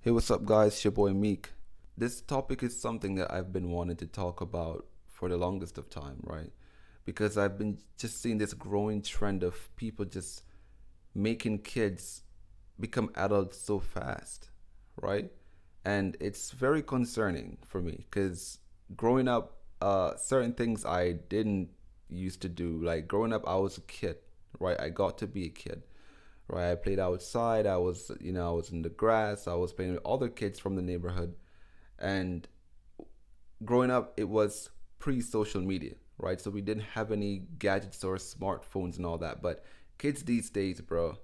Hey, what's up, guys? It's your boy Meek. This topic is something that I've been wanting to talk about for the longest of time, right? Because I've been just seeing this growing trend of people just making kids become adults so fast, right? And it's very concerning for me because growing up, certain things I didn't used to do, like growing up, I was a kid, right? I got to be a kid, right? I played outside. I was in the grass. I was playing with other kids from the neighborhood. And growing up, it was pre-social media, right? So we didn't have any gadgets or smartphones and all that. But kids these days, bro,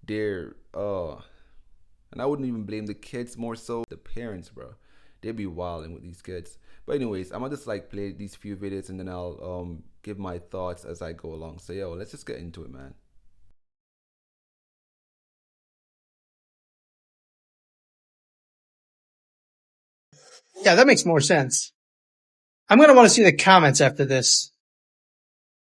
they're and I wouldn't even blame the kids, more so the parents, bro. They be wilding with these kids. But anyways, I'm gonna just like play these few videos and then I'll give my thoughts as I go along. So yo, let's just get into it, man. Yeah, that makes more sense. I'm gonna want to see the comments after this.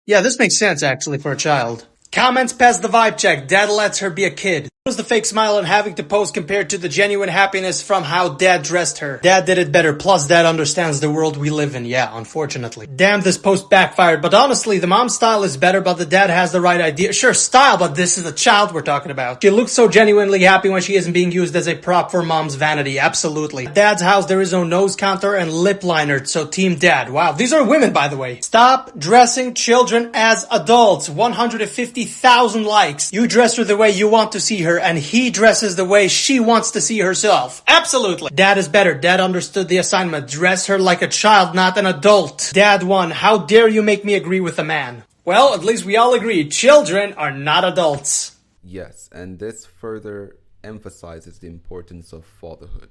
Yeah, this makes sense actually for a child. Comments pass the vibe check. Dad lets her be a kid. Was the fake smile and having to pose compared to the genuine happiness from how dad dressed her. Dad did it better, plus dad understands the world we live in, yeah, unfortunately. Damn, this post backfired, but honestly, the mom's style is better, but the dad has the right idea. Sure, style, but this is the child we're talking about. She looks so genuinely happy when she isn't being used as a prop for mom's vanity, absolutely. At dad's house, there is no nose counter and lip liner, so team dad. Wow, these are women, by the way. Stop dressing children as adults. 150,000 likes. You dress her the way you want to see her, and he dresses the way she wants to see herself. Absolutely. Dad is better. Dad understood the assignment. Dress her like a child, not an adult. Dad won. How dare you make me agree with a man? Well, at least we all agree. Children are not adults. Yes, and this further emphasizes the importance of fatherhood.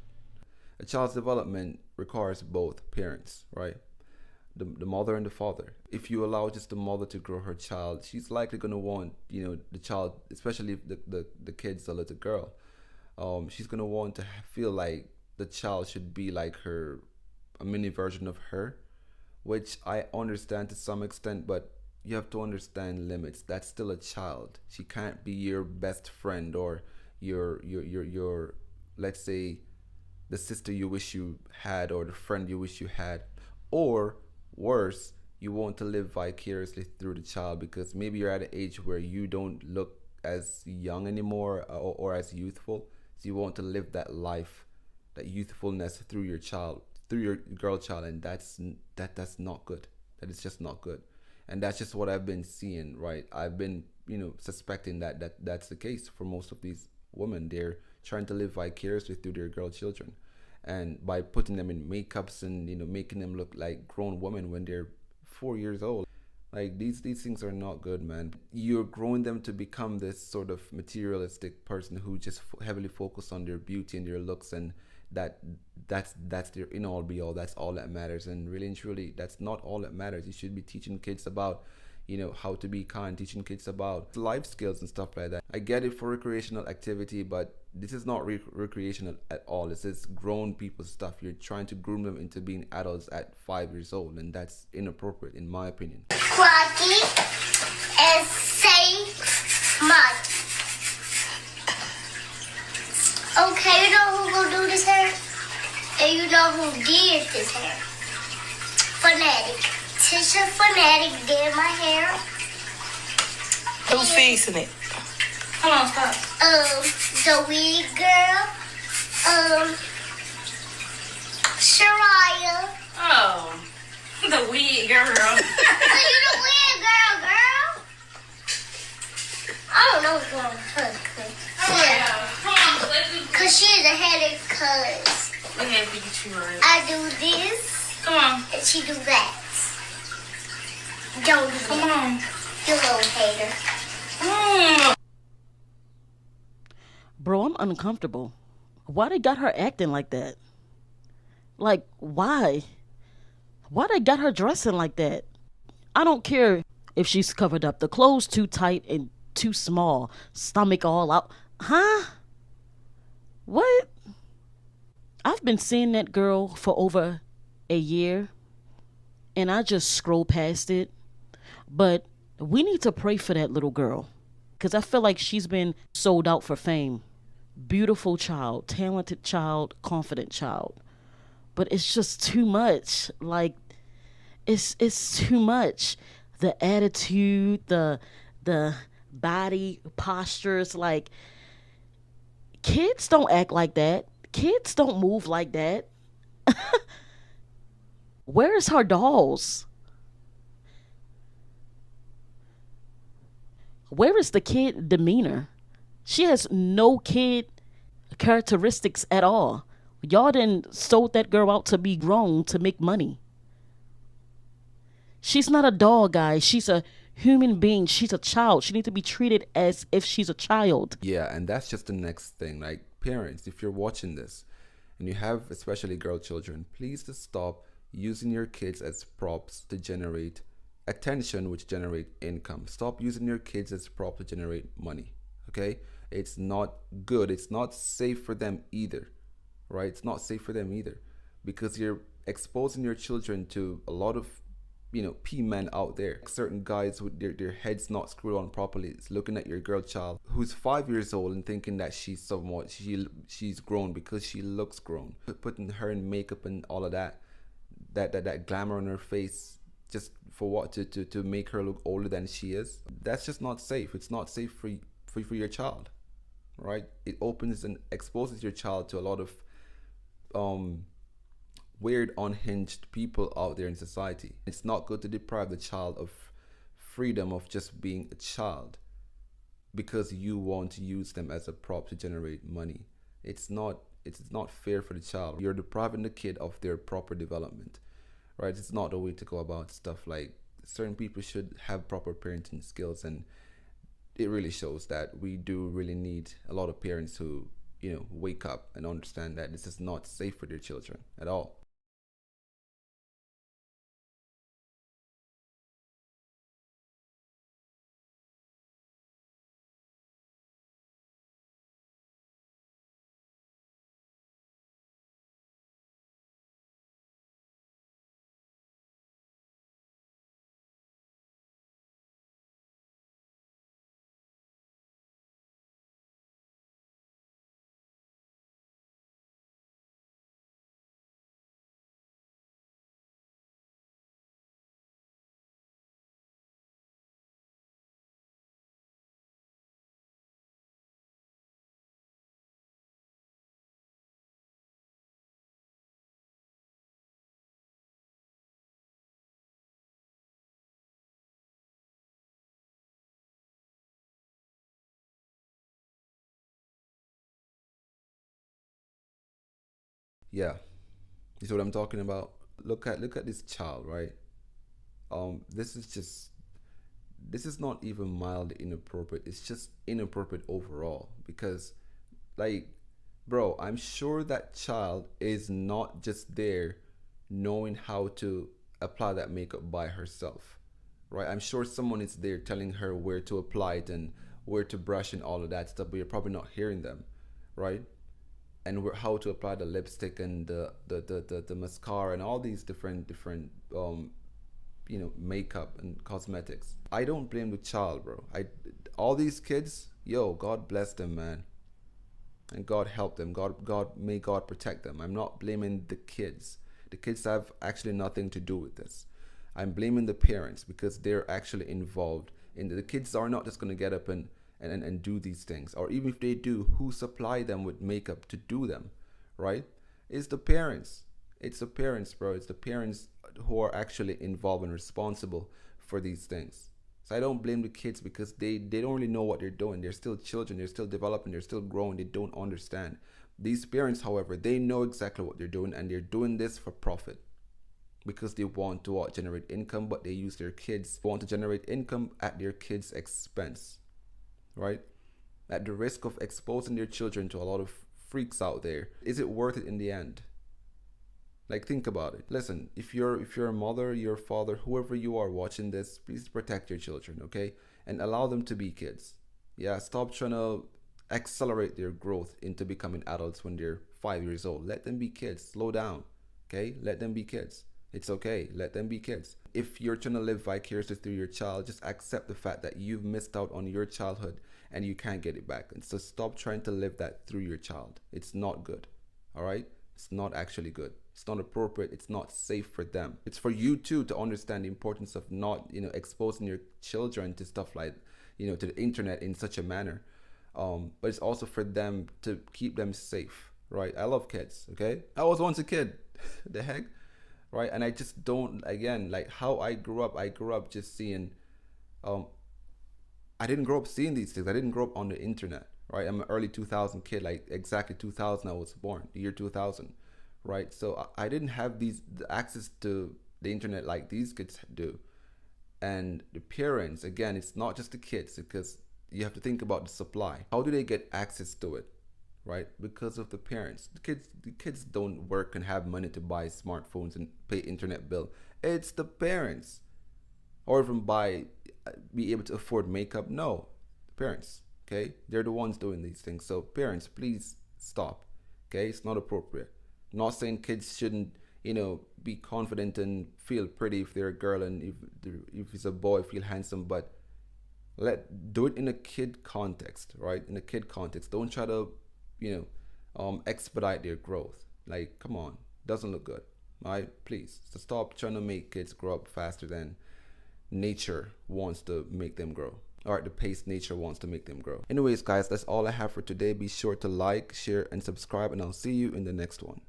A child's development requires both parents, right? The mother and the father. If you allow just the mother to grow her child, she's likely going to want, the child, especially if the kid's a little girl, she's going to want to feel like the child should be like her, a mini version of her, which I understand to some extent, but you have to understand limits. That's still a child. She can't be your best friend or your let's say the sister you wish you had or the friend you wish you had, or worse, you want to live vicariously through the child because maybe you're at an age where you don't look as young anymore, or as youthful, so you want to live that life, that youthfulness through your child, through your girl child, and that's not good. That is just not good. And that's just what I've been seeing, right? I've been, suspecting that's the case for most of these women. They're trying to live vicariously through their girl children, and by putting them in makeups and making them look like grown women when they're 4 years old. Like these things are not good, man. You're growing them to become this sort of materialistic person who just heavily focus on their beauty and their looks, and that that's their in all be all. That's all that matters, and really and truly, that's not all that matters. You should be teaching kids about how to be kind, teaching kids about life skills and stuff like that. I get it for recreational activity, but this is not recreational at all. This is grown people stuff. You're trying to groom them into being adults at 5 years old, and that's inappropriate in my opinion. Quacky and say much. Okay, you know who gonna do this hair? And you know who did this hair? Fanatic. Tisha Fanatic did my hair. Who's fixing it? Hold on, stop. The wig girl. Shariah. Oh, the wig girl. You the wig girl. I don't know what's going on with her. Yeah. Come on, let's do. Cause she's a headache cause Let me get you right. I do this Come on. and she do that. Don't do Come that. on. You little hater. Mm. Bro, I'm uncomfortable. Why they got her acting like that? Like, why? Why they got her dressing like that? I don't care if she's covered up. The clothes too tight and too small. Stomach all out. Huh? What? I've been seeing that girl for over a year, and I just scroll past it. But we need to pray for that little girl, because I feel like she's been sold out for fame. beautiful child, talented child, confident child. But it's just too much. Like it's too much. The attitude, the body postures, like kids don't act like that. Kids don't move like that. Where is her dolls? Where is the kid demeanor? She has no kid characteristics at all. Y'all didn't sold that girl out to be grown to make money. She's not a doll, guys. She's a human being. She's a child. She needs to be treated as if she's a child. Yeah, and that's just the next thing. Like, parents, if you're watching this and you have especially girl children, please just stop using your kids as props to generate attention, which generate income. Stop using your kids as props to generate money. Okay? It's not good. It's not safe for them either. Right? It's not safe for them either, because you're exposing your children to a lot of P men out there. Certain guys with their heads not screwed on properly. It's looking at your girl child who's 5 years old and thinking that she's grown because she looks grown. Putting her in makeup and all of that glamour on her face just for what, to make her look older than she is. That's just not safe. It's not safe for your child, right? It opens and exposes your child to a lot of weird, unhinged people out there in society. It's not good to deprive the child of freedom of just being a child because you want to use them as a prop to generate money. It's not fair for the child. You're depriving the kid of their proper development, right? It's not the way to go about stuff. Like, certain people should have proper parenting skills, and it really shows that we do really need a lot of parents who wake up and understand that this is not safe for their children at all. Yeah, you see what I'm talking about? Look at this child, right? This is just, this is not even mildly inappropriate. It's just inappropriate overall, because, like, bro, I'm sure that child is not just there knowing how to apply that makeup by herself, right? I'm sure someone is there telling her where to apply it and where to brush and all of that stuff, but you're probably not hearing them, right? And how to apply the lipstick and the mascara and all these different makeup and cosmetics. I don't blame the child, bro. All these kids, yo, God bless them, man, and God help them. God may God protect them. I'm not blaming the kids. The kids have actually nothing to do with this. I'm blaming the parents, because they're actually involved in the kids are not just going to get up and do these things. Or even if they do, who supply them with makeup to do them, right? It's the parents. It's the parents, bro. It's the parents who are actually involved and responsible for these things. So I don't blame the kids, because they don't really know what they're doing. They're still children. They're still developing. They're still growing. They don't understand. These parents, however, they know exactly what they're doing, and they're doing this for profit, because they want to generate income, but they use their kids, want to generate income at their kids' expense, right? At the risk of exposing their children to a lot of freaks out there. Is it worth it in the end? Like, think about it. Listen, if you're a mother, your father, whoever you are watching this, please protect your children, okay? And allow them to be kids. Yeah, stop trying to accelerate their growth into becoming adults when they're 5 years old. Let them be kids. Slow down, okay? Let them be kids. It's okay. Let them be kids. If you're trying to live vicariously through your child, just accept the fact that you've missed out on your childhood and you can't get it back. And so stop trying to live that through your child. It's not good. All right? It's not actually good. It's not appropriate. It's not safe for them. It's for you too to understand the importance of not, exposing your children to stuff like, to the internet in such a manner. But it's also for them to keep them safe, right? I love kids, okay? I was once a kid. The heck? Right? And I just don't, again, like how I grew up just seeing, I didn't grow up seeing these things. I didn't grow up on the internet, right? I'm an early 2000 kid, like exactly 2000 I was born, the year 2000, right? So I didn't have the access to the internet like these kids do. And the parents, again, it's not just the kids, because you have to think about the supply. How do they get access to it, right? Because of the parents. The kids don't work and have money to buy smartphones and pay internet bill. It's the parents. Or even be able to afford makeup. No, the parents, okay? They're the ones doing these things. So parents, please stop, okay? It's not appropriate. I'm not saying kids shouldn't, be confident and feel pretty if they're a girl, and if it's a boy, feel handsome, but do it in a kid context, right? In a kid context. Don't try to, expedite their growth. Like, come on, doesn't look good, right? Please, so stop trying to make kids grow up faster than nature wants to make them grow, or at the pace nature wants to make them grow. Anyways, guys, that's all I have for today. Be sure to like, share, and subscribe, and I'll see you in the next one.